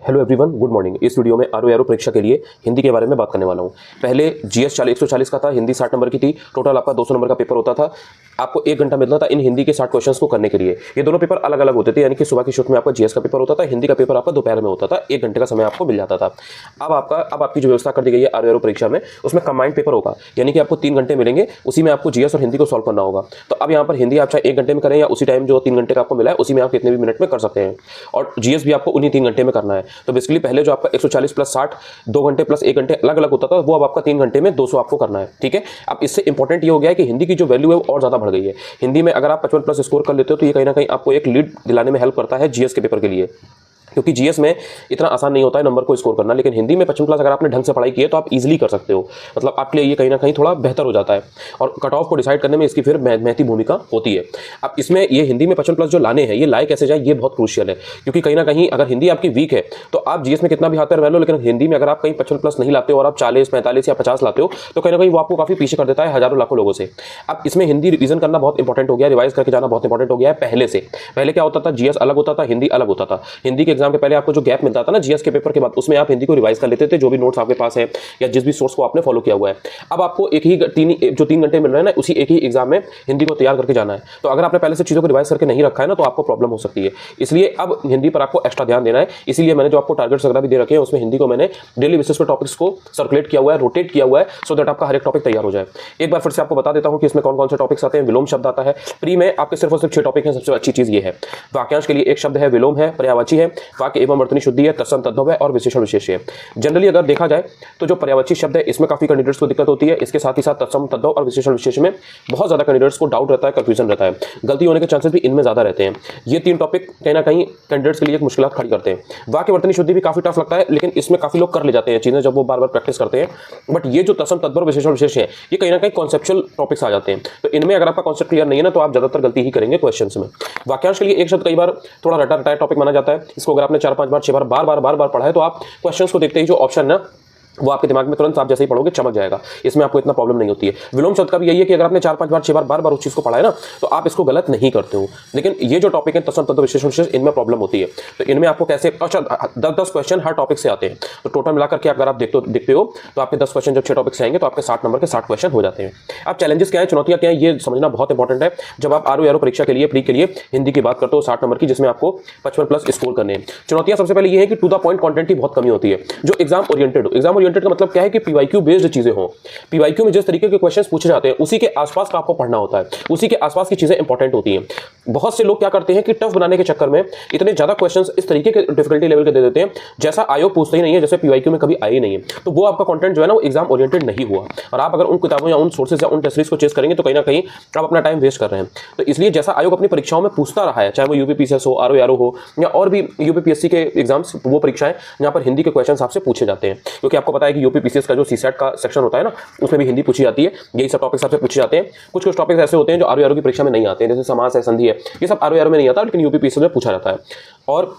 Hello everyone, good morning. इस video में आरो एरो परीक्षा के लिए हिंदी के बारे में बात करने वाला हूं। पहले जीएस 140 का था, हिंदी 60 नंबर की थी। टोटल आपका 200 नंबर का पेपर होता था। आपको 1 घंटा मिलता था इन हिंदी के 60 क्वेश्चंस को करने के लिए। ये दोनों पेपर अलग अलग होते थे, यानी कि सुबह की शिफ्ट में आपका जीएस का पेपर होता था, हिंदी का पेपर आपका दोपहर में होता था। 1 घंटे का समय आपको मिल जाता था। अब आपकी जो व्यवस्था कर दी गई है आरो एरो परीक्षा में, उसमें कंबाइंड पेपर होगा, यानी कि आपको 3 घंटे मिलेंगे, उसी में आपको जीएस और हिंदी को सॉल्व करना होगा। तो अब यहाँ पर हिंदी आप चाहे 1 घंटे में करें या उसी टाइम जो 3 घंटे का आपको मिला है उसी में आप कितने भी मिनट में कर सकते हैं। और जीएस भी आपको उन्हीं 3 घंटे में करना है। तो बेसिकली पहले जो आपका 140 प्लस 60 2 घंटे प्लस 1 घंटे अलग अलग होता था, वो अब आपका 3 घंटे में 200 आपको करना है। ठीक है। अब इससे इंपॉर्टेंट ये हो गया है कि हिंदी की जो वैल्यू है वो और ज्यादा बढ़ गई है। हिंदी में अगर आप 55 प्लस स्कोर कर लेते हो तो ये कहीं ना कहीं आपको एक लीड दिलाने में हेल्प करता है जीएस के पेपर के लिए, क्योंकि जीएस में इतना आसान नहीं होता है नंबर को स्कोर करना, लेकिन हिंदी में 55 प्लस अगर आपने ढंग से पढ़ाई की है तो आप इजीली कर सकते हो। मतलब आपके लिए ये कहीं ना कहीं थोड़ा बेहतर हो जाता है और कट ऑफ को डिसाइड करने में इसकी फिर महती भूमिका होती है। अब इसमें ये हिंदी में 55 प्लस जो लाने हैं, ये लाए कैसे जाए, ये बहुत क्रूशियल है। क्योंकि कहीं ना कहीं अगर हिंदी आपकी वीक है तो आप जीएस में कितना भी हाथ पैर लो, लेकिन हिंदी में अगर आप कहीं 55 प्लस नहीं लाते हो और आप 40, 45 या 50 लाते हो तो कहीं ना कहीं वो आपको काफी पीछे कर देता है हजारों लाखों लोगों से। अब इसमें हिंदी रिवीजन करना बहुत इंपॉर्टेंट हो गया, रिवाइज करके जाना बहुत इंपॉर्टेंट हो गया है पहले से। पहले क्या होता था, जीएस अलग होता था, हिंदी अलग होता था। हिंदी के एग्जाम के पहले आपको जो गैप मिलता था ना जीएस के पेपर के बाद, उसमें आप हिंदी को रिवाइज कर लेते थे, जो भी नोट्स आपके पास है या जिस भी सोर्स को आपने फॉलो किया हुआ है। अब आपको एक ही 3 घंटे मिल रहे हैं ना, उसी एक ही एग्जाम में हिंदी को तैयार करके जाना है। तो अगर आपने पहले से चीजों को रिवाइज करके नहीं रखा है ना तो आपको प्रॉब्लम हो सकती है। इसलिए अब हिंदी पर आपको एक्स्ट्रा ध्यान देना है। इसीलिए मैंने जो आपको टारगेट्स वगैरह भी दे रखे हैं उसमें हिंदी को मैंने डेली बेसिस पर टॉपिक्स को सर्कुलेट किया हुआ है, रोटेट किया हुआ है, सो दैट आपका हर एक टॉपिक तैयार हो जाए। एक बार फिर से आपको बता देता हूं कि इसमें कौन कौन से टॉपिक्स आते हैं। विलोम शब्द आता है। प्री में आपके सिर्फ और सिर्फ 6 टॉपिक हैं। सबसे अच्छी चीज ये है, वाक्यांश के लिए एक शब्द है, विलोम है, पर्यायवाची है, वाक्य एवं वर्तनी शुद्धि है, तत्सम तद्भव है और विशेषण विशेष है। जनरली अगर देखा जाए तो जो पर्यायवाची शब्द है इसमें काफी कैंडिडेट्स को दिक्कत होती है। इसके साथ ही साथ तत्सम तद्भव और विशेषण विशेष में बहुत ज्यादा कैंडिडेट्स को डाउट रहता है, कंफ्यूजन रहता है, गलती होने के चांसेस भी इनमें ज्यादा रहते हैं। ये 3 टॉपिक कहीं ना कहीं कैंडिडेट्स के लिए एक मुश्किल खड़ी करते हैं। वाक्य वर्तनी शुद्धि भी काफी टफ लगता है, लेकिन इसमें काफी लोग कर ले जाते हैं चीजें जब वो बार बार प्रैक्टिस करते हैं। बट ये जो तत्सम तद्भव विशेषण विशेष है, ये कहीं ना कहीं कॉन्सेप्चुअल टॉपिक्स आ जाते हैं। तो इनमें अगर आपका कॉन्सेप्ट क्लियर नहीं है ना तो आप ज्यादातर गलती ही करेंगे क्वेश्चंस में। वाक्यांश के लिए एक शब्द कई बार थोड़ा रटा रटाया टॉपिक माना जाता है। इसको अगर आपने 4-5 बार 6 बार पढ़ा है तो आप क्वेश्चंस को देखते ही जो ऑप्शन ना वो आपके दिमाग में तुरंत आप जैसे ही पढ़ोगे चमक जाएगा। इसमें आपको इतना प्रॉब्लम नहीं होती है। विलोम शब्द का भी यही है कि अगर आपने 4-5 बार 6 बार उस चीज को पढ़ा है ना तो आप इसको गलत नहीं करते हो। लेकिन ये जो टॉपिक है तत्सम तद्भव विशेषण विशेष, इनमें प्रॉब्लम होती है। तो इनमें आपको कैसे 10 क्वेश्चन हर टॉपिक से आते हैं। तो टोटल मिलाकर के अगर आप देखते हो तो आपके 10 क्वेश्चन जब 6 टॉपिक से आएंगे तो आपके 60 नंबर के 60 क्वेश्चन हो जाते हैं। अब चैलेंजेस क्या है, चुनौतियां क्या है, ये समझना बहुत इंपॉर्टेंट है। जब आप आरो एरो परीक्षा के लिए प्री के लिए हिंदी की बात करते हो 60 नंबर की, जिसमें आपको 55 प्लस स्कोर करने हैं। चुनौतियां सबसे पहले ये है कि टू द पॉइंट कंटेंट की बहुत कमी होती है। जो एग्जाम ओरिएंटेड का मतलब क्या है कि पीवाईक्यू बेस्ड चीजें हो। पीवाईक्यू में जिस तरीके के क्वेश्चंस पूछे जाते हैं उसी के आसपास का आपको पढ़ना होता है, उसी के आसपास की चीजें इंपॉर्टेंट होती हैं। बहुत से लोग क्या करते हैं कि टफ बनाने के चक्कर में इतने ज्यादा क्वेश्चंस इस तरीके के डिफिकल्टी लेवल के दे देते हैं जैसा आयोग पूछता ही नहीं है, जैसे पीवाईक्यू में कभी आई नहीं है। तो वो आपका कंटेंट जो है ना वो एग्जाम ओरिएंटेड नहीं हुआ। और आप अगर उन किताबों या उन सोर्सेज या उन टेस्ट सीरीज को चेस करेंगे तो कहीं ना कहीं आप अपना टाइम वेस्ट कर रहे हैं। तो इसलिए जैसा आयोग अपनी परीक्षाओं में पूछता रहा है, चाहे वो यूपीपीसीएस हो, आरो एरो हो या और भी यूपीपीएससी के एग्जाम्स, वो परीक्षाएं जहां पर हिंदी के क्वेश्चन आपसे पूछे जाते हैं। क्योंकि आपको पता है कि यूपीपीसीएस का जो सीसेट का सेक्शन होता है ना, उसमें भी हिंदी पूछी जाती है। यही सब टॉपिक्स आपसे पूछे जाते हैं। कुछ टॉपिक्स ऐसे होते हैं जो आरो एरो की परीक्षा में नहीं आते हैं, जैसे समास है, संधि है, ये सब आरो एरो में नहीं आता, लेकिन यूपीपीसीएस में पूछा जाता है। और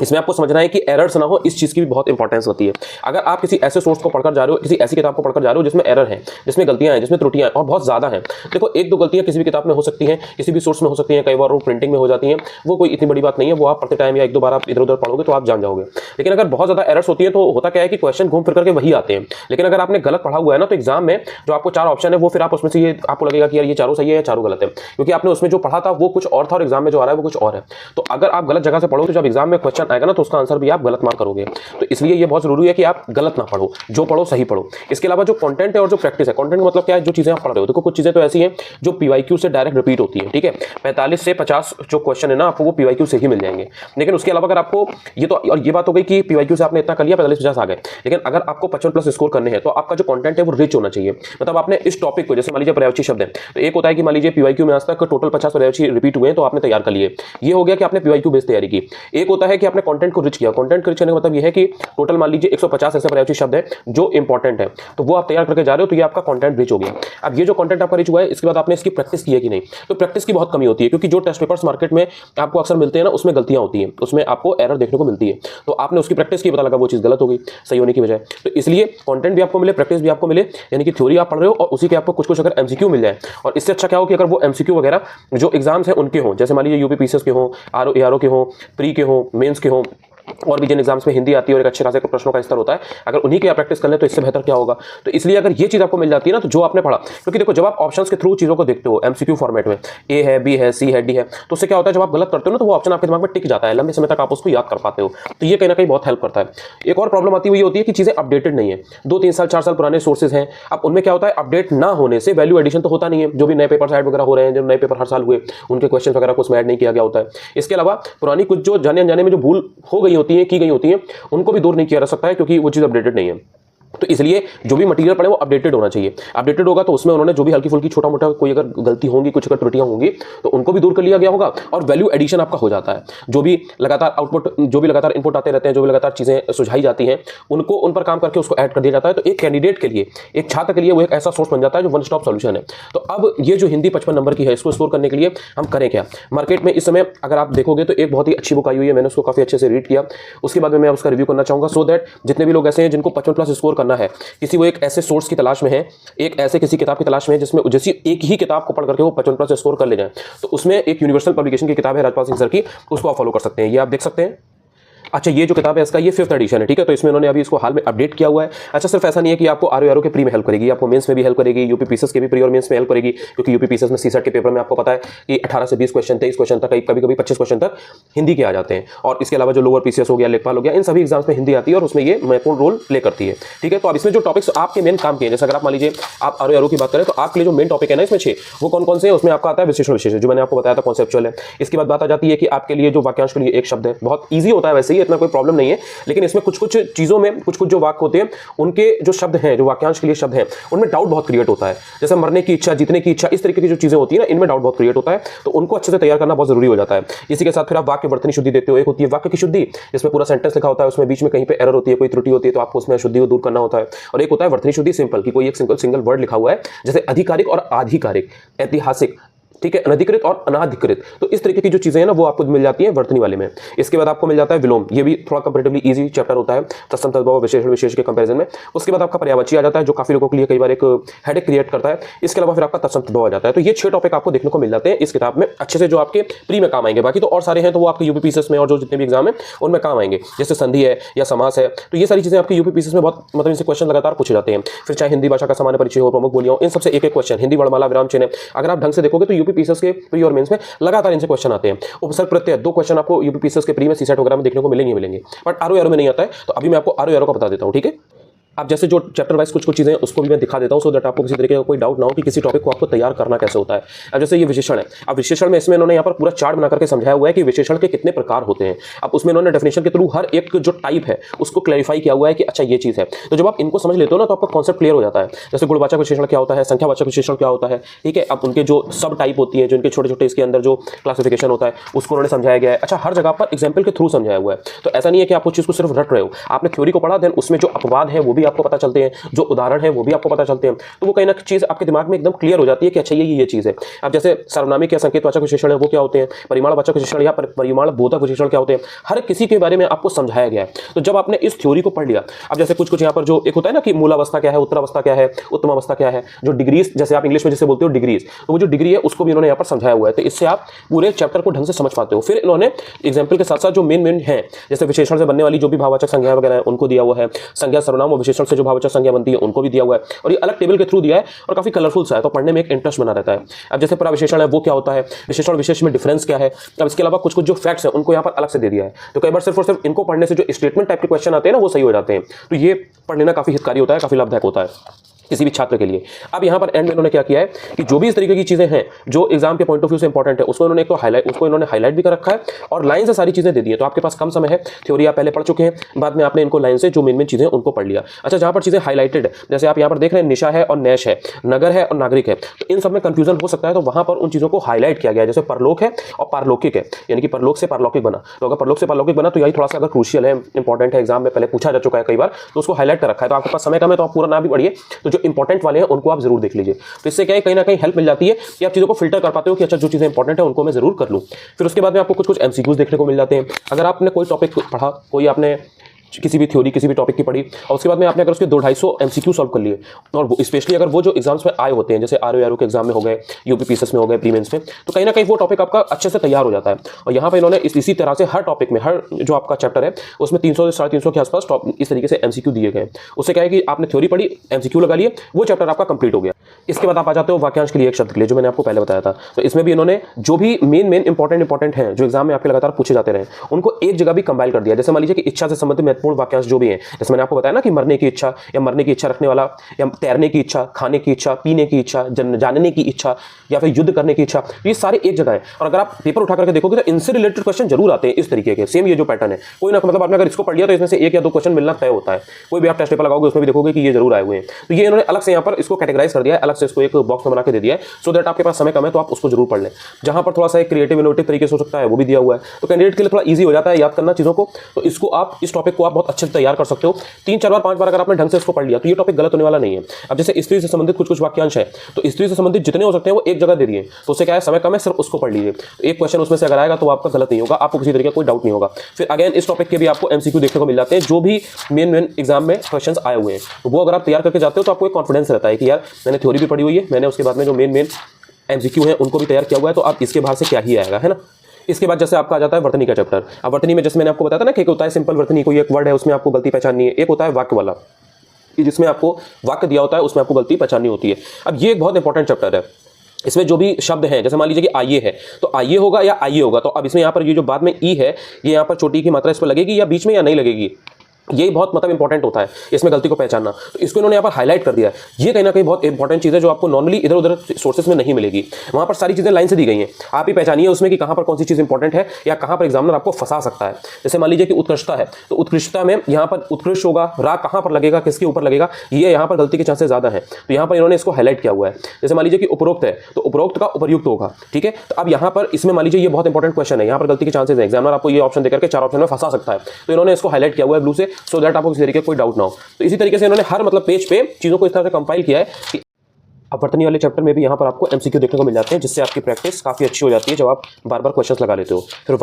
इसमें आपको समझना है कि एरर्स ना हो, इस चीज की भी बहुत इंपॉर्टेंस होती है। अगर आप किसी ऐसे सोर्स को पढ़कर जा रहे हो, किसी ऐसी किताब को पढ़कर जा रहे हो जिसमें एरर है, जिसमें गलतियां हैं, जिसमें त्रुटियां हैं और बहुत ज्यादा हैं। देखो 1-2 गलतियां किसी भी किताब में हो सकती हैं, किसी भी सोर्स में हो सकती हैं, कई बार वो प्रिंटिंग में हो जाती हैं, वो कोई इतनी बड़ी बात नहीं है। वो आप पढ़ते टाइम या 1-2 बार आप इधर उधर पढ़ोगे तो आप जान जाओगे। लेकिन अगर बहुत ज्यादा एरर्स होती है तो होता क्या है कि क्वेश्चन घूम फिर करके वही आते हैं। लेकिन अगर आपने गलत पढ़ा हुआ है ना तो एग्जाम में जो आपको 4 ऑप्शन है वो फिर आप उसमें से ये आपको लगेगा कि यार ये चारों सही है या चारों गलत है, क्योंकि आपने उसमें जो पढ़ा था वो कुछ और था और एग्जाम में जो आ रहा है वो कुछ और है। तो अगर आप गलत जगह से पढ़ो तो जब एग्जाम में क्वेश्चन आएगा ना तो उसका आंसर भी आप गलत मार्क करोगे। तो इसलिए ये बहुत जरूरी है कि आप गलत ना पढ़ो, जो पढ़ो सही पढ़ो। इसके अलावा जो कंटेंट है और जो प्रैक्टिस है, कंटेंट मतलब क्या है, जो चीजें आप पढ़ रहे हो। देखो कुछ चीजें तो ऐसी हैं जो पीवाईक्यू से डायरेक्ट रिपीट होती है, ठीक है। 45 से 50 जो क्वेश्चन है ना आपको वो पीवाईक्यू से ही मिल जाएंगे। लेकिन उसके अलावा अगर आपको ये तो, और ये बात हो गई कि पीवाईक्यू से आपने इतना कर लिया, 45-50 आ गए। लेकिन अगर आपको 55 प्लस स्कोर करने हैं तो आपका जो कंटेंट है वो रिच होना चाहिए। मतलब आपने इस टॉपिक को, जैसे मान लीजिए पर्यायवाची शब्द है, तो एक होता है कि मान लीजिए पीवाईक्यू में आज तक टोटल 50 पर्यायवाची रिपीट हुए हैं तो आपने तैयार कर लिए, ये हो गया कि आपने पीवाईक्यू बेस्ड तैयारी की। एक होता है कि आपने कंटेंट को रिच किया। कंटेंट को रिच करने का मतलब ये है कि टोटल मान लीजिए 150 ऐसे पर्यायवाची शब्द है जो इंपॉर्टेंट है, तो वो आप तैयार करके जा रहे हो, तो ये आपका कंटेंट रिच हो गया। अब ये जो कंटेंट आपका रिच हुआ है, इसके बाद आपने इसकी प्रैक्टिस की है कि नहीं, तो प्रैक्टिस की बहुत कमी होती है। क्योंकि जो टेस्ट पेपर्स मार्केट में आपको अक्सर मिलते हैं ना, उसमें गलतियां होती हैं, उसमें आपको एरर देखने को मिलती है। तो आपने उसकी प्रैक्टिस की, पता लगा वो चीज गलत हो गई सही होने की बजाय। तो इसलिए कंटेंट भी आपको मिले, प्रैक्टिस भी आपको मिले, यानी कि थ्योरी आप पढ़ रहे हो और उसी के आपको कुछ अगर एमसीक्यू मिल जाए। और इससे अच्छा क्या हो कि अगर वो एमसीक्यू वगैरह जो एग्जाम्स हैं उनके हों, जैसे मान लीजिए यूपीपीसीएस के हों, आरओ के हों, प्री के हों, मेंस के हों, और भी जिन एग्जाम्स में हिंदी आती है और एक अच्छे खासे प्रश्नों का स्तर होता है, अगर उन्हीं की आप प्रैक्टिस कर लें तो इससे बेहतर क्या होगा। तो इसलिए अगर ये चीज़ आपको मिल जाती है ना, तो जो आपने पढ़ा, क्योंकि देखो जब आप ऑप्शंस के थ्रू चीज़ों को देखते हो एमसीक्यू फॉर्मेट में, ए है, बी है, सी है, डी है, तो उससे क्या होता है जब आप गलत करते हो ना तो वो ऑप्शन आपके दिमाग में टिक जाता है, लंबे समय तक आप उसको याद कर पाते हो। तो ये कहीं ना कहीं बहुत हेल्प करता है। एक और प्रॉब्लम आती हुई होती है कि चीज़ें अपडेटेड नहीं है, 2-3 साल 4 साल पुराने सोर्सेज हैं। अब उनमें क्या होता है, अपडेट ना होने से वैल्यू एडिशन तो होता नहीं है। जो भी नए पेपर्स ऐड वगैरह हो रहे हैं, जो नए पेपर हर साल हुए, उनके क्वेश्चन वगैरह को उसमें ऐड नहीं किया गया होता है। इसके अलावा पुरानी कुछ जो जाने अनजाने में जो भूल हो गई होती है, की गई होती है, उनको भी दूर नहीं किया जा सकता है क्योंकि वो चीज़ अपडेटेड नहीं है। तो इसलिए जो भी मटेरियल पड़े वो अपडेटेड होना चाहिए। अपडेटेड होगा तो उसमें उन्होंने जो भी हल्की फुल्की छोटा मोटा कोई अगर गलती होंगी, कुछ अगर त्रुटियां होंगी तो उनको भी दूर कर लिया गया होगा और वैल्यू एडिशन आपका हो जाता है। जो भी लगातार आउटपुट, जो भी लगातार इनपुट आते रहते हैं, जो भी लगातार चीज़ें सुझाई जाती हैं, उनको उन पर काम करके उसको ऐड कर दिया जाता है। तो एक कैंडिडेट के लिए, एक छात्र के लिए वो एक ऐसा सोर्स बन जाता है जो वन स्टॉप सॉल्यूशन है। तो अब ये जो हिंदी 55 नंबर की है, इसको स्कोर करने के लिए हम करें क्या। मार्केट में इस समय अगर आप देखोगे तो एक बहुत ही अच्छी बुक आई हुई है, मैंने उसको काफ़ी अच्छे से रीड किया, उसके बाद में मैं उसका रिव्यू करना चाहूँगा, सो दैट जितने भी लोग ऐसे हैं जिनको 55+ स्कोर करना है, किसी वो एक ऐसे सोर्स की तलाश में है, एक ऐसे किसी किताब की तलाश में है जिसमें जैसी एक ही किताब को पढ़ करके वो 55+ स्कोर कर ले जाए, तो उसमें एक यूनिवर्सल पब्लिकेशन की किताब है राजपाल सिंह सर की, उसको आप फॉलो कर सकते हैं। ये आप देख सकते हैं। अच्छा, ये जो किताब है इसका ये 5th एडिशन है, ठीक है। तो इसमें उन्होंने अभी इसको हाल में अपडेट किया हुआ है। अच्छा, सिर्फ ऐसा नहीं है कि आपको आरओ के प्री में हेल्प करेगी, आपको मेंस में भी हेल्प करेगी, यूपी पीसीएस के भी प्री और मेंस में हेल्प करेगी, क्योंकि यूपी पीसीएस में सीसेट के पेपर में आपको पता है कि 18 से 20 क्वेश्चन, 23 क्वेश्चन तक, कभी कभी 25 क्वेश्चन तक हिंदी के आ जाते हैं। और इसके अलावा जो लोअर पीसीएस हो गया, लेखपाल हो गया, इन सभी एग्जाम्स में हिंदी आती है और उसमें ये महत्वपूर्ण रोल प्ले करती है, ठीक है। तो अब इसमें जो टॉपिक्स आपके मेन काम के हैं, जैसे अगर आप मान लीजिए आप आरओ की बात करें तो आपके लिए जो मेन टॉपिक है ना इसमें 6, वो कौन कौन से हैं, उसमें आपका आता है विशेषण, विशेष जो मैंने आपको बताया था कॉन्सेप्चुअल है। इसके बाद बात आ जाती है कि आपके लिए जो वाक्यांश के लिए एक शब्द है, बहुत ईजी होता है वैसे ही, इतना कोई प्रॉब्लम नहीं है, लेकिन इसमें कुछ कुछ चीजों में कुछ कुछ जो वाक्य होते हैं, उनके जो शब्द हैं, जो वाक्यांश के लिए शब्द हैं, उनमें डाउट बहुत क्रिएट होता है। जैसे मरने की इच्छा, जीतने की इच्छा, इस तरीके की जो चीजें होती है ना, इनमें डाउट बहुत क्रिएट होता है, तो उनको अच्छे से तैयार करना बहुत जरूरी हो जाता है। इसी के साथ फिर आप वाक्य वर्तनी शुद्धि देखते हो। एक होती है वाक्य की शुद्धि, जिसमें पूरा सेंटेंस लिखा होता है, उसमें बीच में कहीं पे एरर होती है, कोई त्रुटि होती है, तो आपको उसमें शुद्धि को दूर करना होता है। और एक होता है वर्तनी शुद्धि सिंपल, कि कोई एक सिंगल वर्ड लिखा हुआ है, जैसे अधिकारिक और आधिकारिक, ऐतिहासिक, ठीक है, अनधिकृत और अनाधिकृत, तो इस तरीके की जो चीजें हैं ना वो आपको मिल जाती हैं वर्तनी वाले में। इसके बाद आपको मिल जाता है विलोम, ये भी थोड़ा कंपैरेटिवली इजी चैप्टर होता है तत्सम तद्भव विशेषण विशेष के कंपैरिजन में। उसके बाद आपका पर्यायवाची आ जाता है, जो काफी लोगों के लिए कई बार एक हेडेक क्रिएट करता है। इसके अलावा फिर आपका तत्सम तद्भव आ जाता है। तो ये 6 टॉपिक आपको देखने को मिल जाते हैं इस किताब में अच्छे से, जो आपके प्री में काम आएंगे। बाकी तो और सारे हैं, तो वो आपके यूपी पीसीएस में और जो जितने भी एग्जाम है उनमें काम आएंगे, जैसे संधि है या समास है, तो ये सारी चीजें आपके यूपी पीसीएस में बहुत मतलब इनसे क्वेश्चन लगातार पूछे जाते हैं। फिर चाहे हिंदी भाषा का सामान्य परिचय हो, प्रमुख बोलियां, इन सबसे एक एक क्वेश्चन, हिंदी वर्णमाला, विराम चिन्ह, अगर आप ढंग से देखोगे तो यूपी पीसीएस के प्री और मेंस में लगातार इनसे क्वेश्चन आते हैं। उपसर्ग प्रत्यय 2 क्वेश्चन आपको यूपी पीसीएस के प्री में, सीसेट वगैरह में देखने को मिलेंगे, बट आरओ में नहीं आता है। तो अभी मैं आपको आरओ का बता देता हूं, ठीक है। अब जैसे जो चैप्टर वाइज कुछ चीजें उसको भी मैं दिखा देता हूं, सो दैट आपको किसी तरीके का कोई डाउट ना हो कि किसी टॉपिक को आपको तैयार करना कैसे होता है। अब जैसे ये विशेषण है, अब विशेषण में इसमें इन्होंने यहाँ पर पूरा चार्ट बना करके समझाया हुआ है कि विशेषण के कितने प्रकार होते हैं। अब उसमें इन्होंने डेफिनेशन के थ्रू हर एक जो टाइप है उसको क्लैरिफाई किया हुआ है कि अच्छा ये चीज है। तो जब आप इनको समझ लेते हो ना तो आपका कॉन्सेप्ट क्लियर हो जाता है। जैसे गुणवाचक विशेषण क्या होता है, संख्यावाचक विशेषण क्या होता है, ठीक है। अब उनके जो सब टाइप होती है, जो इनके छोटे छोटे इसके अंदर जो क्लासिफिकेशन होता है उसको उन्होंने समझाया गया है। अच्छा, हर जगह पर एग्जाम्पल के थ्रू समझाया हुआ है। तो ऐसा नहीं है कि आप उस चीज को सिर्फ रट रहे हो, आपने थ्योरी को पढ़ा, देन उसमें जो अपवाद है वो भी आपको पता चलते हैं, जो उदाहरण है वो भी आपको पता चलते हैं। तो वो कहीं ना चीज आपके दिमाग में एकदम क्लियर हो जाती है कि अच्छा ये चीज है। अब जैसे सार्वनामिक या संकेतवाचक विशेषण है वो क्या होते हैं, परिमाणवाचक विशेषण या परिमाण बोधक विशेषण क्या होते हैं, हर किसी के बारे में आपको समझाया गया है। तो जब आपने इस थ्योरी को पढ़ लिया, अब जैसे कुछ कुछ यहाँ पर जो एक होता है ना कि मूलावस्था क्या है, उत्तरावस्था क्या है, उत्तमावस्था क्या है, जो डिग्रीज, जैसे आप इंग्लिश में जैसे बोलते हो डिग्रीज, तो वो जो डिग्री है उसको भी इन्होंने यहाँ पर समझाया हुआ है। तो इससे आप पूरे चैप्टर को ढंग से समझ पाते हो। फिर इन्होंने एग्जाम्पल के साथ साथ जो मेन है, जैसे विशेषण से बनने वाली जो भी भाववाचक संज्ञा वगैरह है उनको दिया हुआ है, संज्ञा सर्वनाम और विशेषण से जो भाववाचक संज्ञा बनती है उनको भी दिया हुआ है, और ये अलग टेबल के थ्रू दिया है और काफी कलरफुल सा है, तो पढ़ने में एक इंटरेस्ट बना रहता है। अब जैसे प्रविशेषण है वो क्या होता है, विशेषण विशेष में डिफरेंस क्या है। अब इसके अलावा कुछ कुछ जो फैक्ट्स हैं उनको यहाँ पर अलग से दे दिया है। तो कई बार सिर्फ और सिर्फ इनको पढ़ने से जो स्टेटमेंट टाइप के क्वेश्चन आते हैं ना वो सही हो जाते हैं। तो ये पढ़ लेना काफी हितकारी होता है, काफी लाभदायक होता है किसी भी छात्र के लिए। अब यहाँ पर एंड में इन्होंने क्या किया है कि जो भी इस तरीके की चीजें हैं जो एग्जाम के पॉइंट ऑफ व्यू से इंपॉर्टेंट है उसको इन्होंने एक तो हाईलाइट भी कर रखा है और लाइन से सारी चीजें दे दी है। तो आपके पास कम समय है, थ्योरी आप पहले पढ़ चुके हैं, बाद में आपने इनको लाइन से जो मेन चीजें उनको पढ़ लिया। अच्छा, जहां पर चीजें हाईलाइटेड है, जैसे आप यहाँ पर देख रहे हैं निशा है और नैश है, नगर है और नागरिक है, तो इन सब में कंफ्यूजन हो सकता है, तो वहां पर उन चीजों को हाईलाइट किया गया है। जैसे परलोक है और पारलौकिक है, यानी कि परलोक से पारलौकिक बना, तो अगर परलोक से पारलौकिक बना तो यही थोड़ा सा अगर क्रूशियल है, इंपॉर्टेंट है, एग्जाम में पहले पूछा जा चुका है कई बार, तो उसको हाईलाइट कर रखा है। तो आपके पास समय कम है तो आप पूरा ना भी पढ़िए, तो जो इंपॉर्टेंट वाले हैं उनको आप जरूर देख लीजिए। तो इससे क्या है, कहीं ना कहीं हेल्प मिल जाती है कि आप चीजों को फिल्टर कर पाते हो कि अच्छा जो चीजें इंपॉर्टेंट है उनको मैं जरूर कर लूं। फिर उसके बाद में आपको कुछ कुछ एमसीक्यूज देखने को मिल जाते हैं। अगर आपने कोई टॉपिक पढ़ा, कोई आपने किसी भी थ्योरी किसी भी टॉपिक की पढ़ी और उसके बाद में आपने अगर उसके 200-250 एमसीक्यू सॉल्व कर लिए और स्पेशली अगर वो जो एग्जाम्स में आए होते हैं जैसे आरओ के एग्जाम में हो गए, यूपीपीएसएस में हो गए, प्रीमेंस में, तो कहीं ना कहीं वो टॉपिक आपका अच्छे से तैयार हो जाता है। और यहाँ पर इन्होंने इसी तरह से हर टॉपिक में हर जो आपका चैप्टर है उसमें 300 से 350 के आसपास इस तरीके से एमसीक्यू दिए गए। उससे क्या है कि आपने थ्योरी पढ़ी, एमसीक्यू लगा लिए, वो चैप्टर आपका कंप्लीट हो गया। इसके बाद आप आ जाते हो वाक्यांश के लिए एक शब्द के लिए जो मैंने आपको पहले बताया था। तो इसमें भी इन्होंने जो भी मेन इंपॉर्टेंट हैं जो एग्जाम में आपके लगातार पूछे जाते रहे उनको एक जगह भी कंबाइन कर दिया। जैसे मान लीजिए कि इच्छा से संबंधित महत्वपूर्ण वाक्यांश जो भी हैं, जैसे मैंने आपको बताया ना कि मरने की इच्छा या मरने की इच्छा रखने वाला या तैरने की इच्छा, खाने की इच्छा, पीने की इच्छा, जानने की इच्छा या फिर युद्ध करने की इच्छा, ये सारे एक जगह है। और अगर आप पेपर उठा करके देखोगे तो इनसे रिलेटेड क्वेश्चन जरूर आते हैं इस तरीके के। सेम ये जो पैटर्न है, कोई ना मतलब आपने अगर इसको पढ़ लिया तो इसमें से 1 या 2 क्वेश्चन मिलना तय होता है। कोई भी आप टेस्ट पेपर लगाओगे उसमें भी देखोगे कि ये जरूर आए हुए हैं। तो ये इन्होंने अलग से यहाँ पर इसको कैटेगराइज कर दिया है, अलग से इसको एक बॉक्स में बना के दे दिया है सो दैट आपके पास समय कम है तो आप उसको जरूर पढ़ लें। जहां पर थोड़ा सा एक क्रिएटिव इनोवेटिव तरीके से हो सकता है वो भी दिया हुआ है, तो कैंडिडेट के लिए थोड़ा इजी हो जाता है याद करना चीजों को। तो इसको आप इस टॉपिक को आप बहुत अच्छे से तैयार कर सकते हो। 3-4 बार 5 बार अगर आपने ढंग से इसको पढ़ लिया तो ये टॉपिक गलत होने वाला नहीं है। अब जैसे स्त्री से संबंधित कुछ वाक्यांश है तो स्त्री से संबंधित जितने हो सकते हैं वो एक जगह दे दिए, तो उससे क्या है समय कम है, सिर्फ उसको पढ़ लीजिए। तो एक क्वेश्चन उसमें से अगर आएगा तो आपका गलत नहीं होगा, आपको किसी तरीके का कोई डाउट नहीं होगा। फिर अगेन इस टॉपिक के भी आपको एमसीक्यू देखने को मिल जाते हैं जो भी मेन एग्जाम में क्वेश्चन आए हुए हैं, तो वो अगर आप तैयार करके जाते हो तो आपको एक कॉन्फिडेंस रहता है कि यार मैंने थ्योरी भी पढ़ी हुई है, मैंने उसके बाद में जो मेन एमसीक्यू है उनको भी तैयार किया हुआ है, तो आप इसके बाहर से क्या ही आएगा, है ना। इसके बाद जैसे आपका आ जाता है वर्तनी का चैप्टर। अब वर्तनी में जैसे मैंने आपको बताया था ना कि एक होता है सिंपल वर्तनी, कोई एक वर्ड है उसमें आपको गलती पहचाननी है, एक होता है वाक्य वाला जिसमें आपको वाक्य दिया होता है उसमें आपको गलती पहचाननी होती है। अब ये एक बहुत इंपॉर्टेंट चैप्टर है। इसमें जो भी शब्द हैं, जैसे मान लीजिए कि आइए है तो आइए होगा या आइए होगा, तो अब इसमें यहाँ पर ये जो बाद में ई है ये यहाँ पर छोटी की मात्रा इस पर लगेगी या बीच में या नहीं लगेगी, ये बहुत मतलब इंपॉर्टेंट होता है इसमें गलती को पहचानना। तो इसको इन्होंने यहाँ पर हाईलाइट कर दिया है। ये कहीं ना कहीं बहुत इंपॉर्टेंट चीज़ है जो आपको नॉर्मली इधर उधर सोर्सेस में नहीं मिलेगी। वहाँ पर सारी चीज़ें लाइन से दी गई हैं, आप ही पहचानिए उसमें कि कहाँ पर कौन सी चीज़ इंपॉर्टेंट है या कहाँ पर एग्जामिनर आपको फंसा सकता है। जैसे मान लीजिए कि उत्कृष्टता है तो उत्कृष्टता में यहाँ पर उत्कृष्ट होगा, रा कहाँ पर लगेगा, किसके ऊपर लगेगा, ये यहाँ पर गलती के चांसेस ज़्यादा है, तो यहाँ पर इन्होंने इसको हाईलाइट किया हुआ है। जैसे मान लीजिए कि उपरोक्त है तो उपरोक्त का उपयुक्त होगा, ठीक है। तो अब यहाँ पर इसमें मान लीजिए ये बहुत इंपॉर्टेंट क्वेश्चन है, यहाँ पर गलती के चांसेस है, एग्जामिनर आपको ये ऑप्शन देकर के 4 ऑप्शन में फंसा सकता है, तो इन्होंने इसको हाईलाइट किया हुआ है ब्लू से सो दैट आपको किसी तरीके कोई डाउट ना हो। तो इसी तरीके से इन्होंने हर मतलब पेज पे चीजों को इस तरह से कंपाइल किया है कि अब वर्तनी वाले चैप्टर में भी यहाँ पर आपको एमसीक्यू देखने को मिल जाते हैं जिससे आपकी प्रैक्टिस काफी अच्छी हो जाती है जब आप बार बार क्वेश्चंस लगा लेते हो। फिर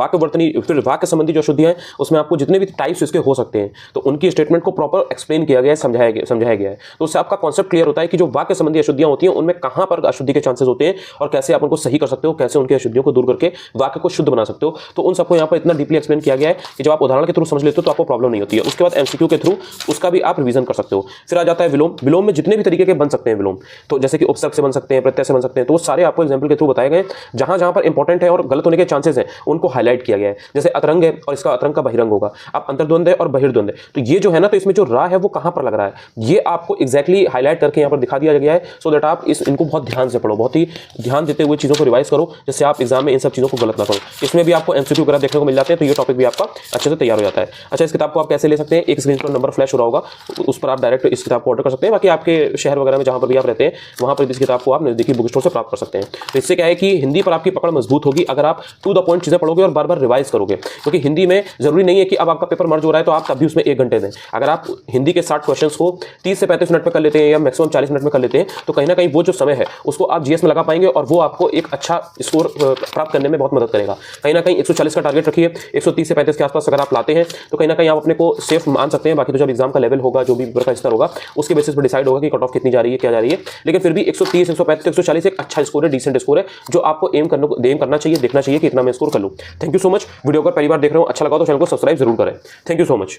वाक्य संबंधी जो अशुद्धियां हैं उसमें आपको जितने भी टाइप्स इसके हो सकते हैं तो उनकी स्टेटमेंट को प्रॉपर एक्सप्लेन किया गया है, समझाया गया है। तो उससे आपका कॉन्सेप्ट क्लियर होता है कि जो वाक्य संबंधी अशुद्धियां होती हैं उनमें कहाँ पर अशुद्धि के चांसेस होते हैं और कैसे आप उनको सही कर सकते हो, कैसे उनकी अशुद्धियों को दूर करके वाक्य को शुद्ध बना सकते हो। तो उन सबको यहाँ पर इतना डीपली एक्सप्लेन किया गया है कि जब आप उदाहरण के थ्रू समझ लेते हो तो आपको प्रॉब्लम नहीं होती है। उसके बाद एमसीक्यू के थ्रू उसका भी आप रिवीजन कर सकते हो। फिर आ जाता है विलोम। विलोम में जितने भी तरीके के बन सकते हैं विलोम, तो जैसे कि उपसर्ग से बन सकते हैं, प्रत्यय से बन सकते हैं, तो वो सारे आपको एग्जांपल के थ्रू बताए गए। जहां जहां पर इंपॉर्टेंट है और गलत होने के चांसेस हैं उनको हाईलाइट किया गया है। जैसे अतरंग है और इसका अतरंग का बहिरंग होगा, अब अंतर्द्वंद है और बहिर्द्वंद है, तो ये जो है ना तो इसमें जो रा है वो कहां पर लग रहा है ये आपको एग्जैक्टली हाईलाइट करके यहाँ पर दिखा दिया गया है सो दैट आप इनको बहुत ध्यान से पढ़ो, बहुत ही ध्यान देते हुए चीज़ों को रिवाइज करो जिससे आप एग्जाम में इन सब चीज़ों को गलत ना करो। इसमें भी आपको एमसीक्यू वगैरह देखने को मिल जाते हैं, तो ये टॉपिक भी आपका अच्छे से तैयार हो जाता है। अच्छा, इस किताब को आप कैसे ले सकते हैं, एक स्क्रीन पर नंबर फ्लैश हो रहा होगा, उस पर आप डायरेक्ट इस किताब को ऑर्डर कर सकते हैं। बाकी आपके शहर वगैरह में जहाँ पर भी आप रहते हैं वहाँ पर इस किताब को आप नजदीकी बुक स्टोर से प्राप्त कर सकते हैं। तो इससे क्या है कि हिंदी पर आपकी पकड़ मजबूत होगी अगर आप टू द पॉइंट चीजें पढ़ोगे और बार बार रिवाइज करोगे, क्योंकि हिंदी में जरूरी नहीं है कि अब आपका पेपर मर्ज हो रहा है तो आप तब भी उसमें 1 घंटे दें। अगर आप हिंदी के 60 क्वेश्चंस को 30 से 35 मिनट में कर लेते हैं या मैक्सिमम 40 मिनट में कर लेते हैं तो कहीं ना कहीं वो जो समय है उसको आप जीएस में लगा पाएंगे और वो आपको एक अच्छा स्कोर प्राप्त करने में बहुत मदद करेगा। कहीं ना कहीं 140 का टारगेट रखिए, 130 से 35 के आसपास अगर आप लाते हैं तो कहीं ना कहीं आप अपने को सेफ मान सकते हैं। बाकी तो जब एग्जाम का लेवल होगा, जो भी पेपर का स्तर होगा, उसके बेसिस पर डिसाइड होगा कि कट ऑफ कितनी जा रही है, क्या जा रही है। लेकिन फिर भी 130, 135, 140 एक अच्छा स्कोर है, डिसेंट स्कोर है, जो आपको एम करना चाहिए, देखना चाहिए कि इतना मैं स्कोर कर लूं। Thank you so much. Video को पहली बार देख रहे हो, अच्छा लगा तो चैनल को सब्सक्राइब जरूर करें। Thank you so much.